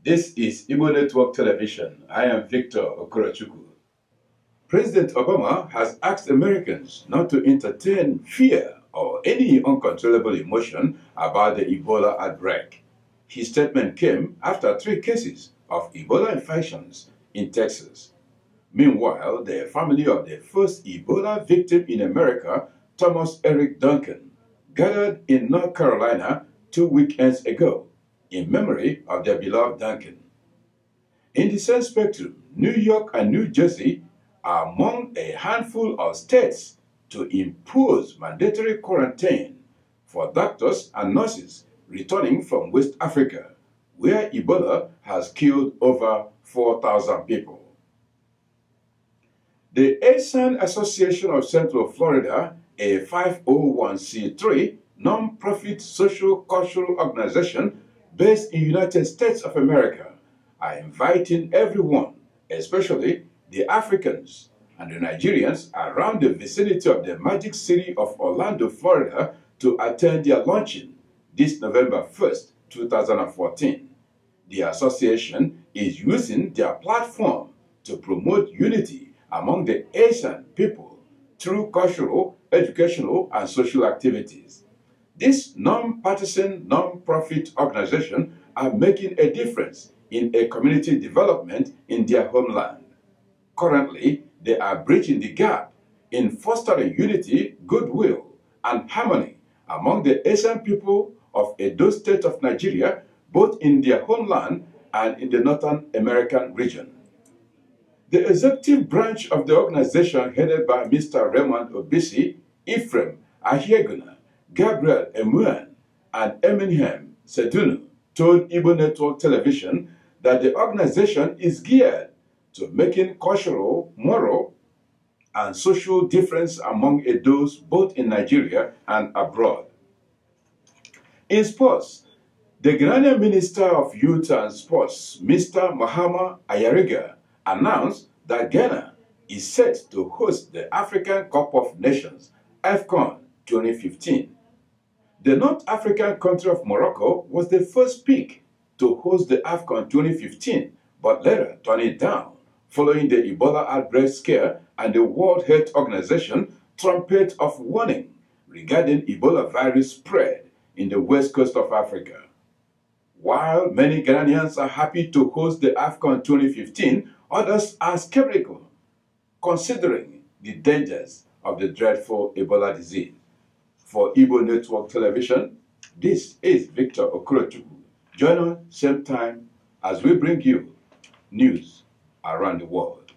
This is Igbo Network Television. I am Victor Okorochukwu. President Obama has asked Americans not to entertain fear or any uncontrollable emotion about the Ebola outbreak. His statement came after 3 cases of Ebola infections in Texas. Meanwhile, the family of the first Ebola victim in America, Thomas Eric Duncan, gathered in North Carolina 2 weekends ago in memory of their beloved Duncan. In the same spectrum, New York and New Jersey are among a handful of states to impose mandatory quarantine for doctors and nurses returning from West Africa, where Ebola has killed over 4,000 people. The ESAN Association of Central Florida, a 501c3 non-profit social cultural organization based in the United States of America, are inviting everyone, especially the Africans and the Nigerians around the vicinity of the magic city of Orlando, Florida, to attend their launching this November 1st, 2014. The association is using their platform to promote unity among the Asian people through cultural, educational, and social activities. This non-partisan, non-profit organization are making a difference in a community development in their homeland. Currently, they are bridging the gap in fostering unity, goodwill, and harmony among the Asian people of Edo State of Nigeria, both in their homeland and in the Northern American region. The executive branch of the organization, headed by Mr. Raymond Obisi, Ephraim Ahieguna, Gabriel Emuan, and Eminem Sedunu, told Igbo Network Television that the organization is geared to making cultural, moral, and social difference among Edos both in Nigeria and abroad. In sports, the Ghanaian Minister of Youth and Sports, Mr. Mahama Ayariga, announced that Ghana is set to host the African Cup of Nations, AFCON 2015. The North African country of Morocco was the first pick to host the AFCON 2015, but later turned it down following the Ebola outbreak scare and the World Health Organization trumpet of warning regarding Ebola virus spread in the west coast of Africa. While many Ghanaians are happy to host the AFCON 2015, others are skeptical, considering the dangers of the dreadful Ebola disease. For Igbo Network Television, this is Victor Okorochukwu. Join us same time as we bring you news around the world.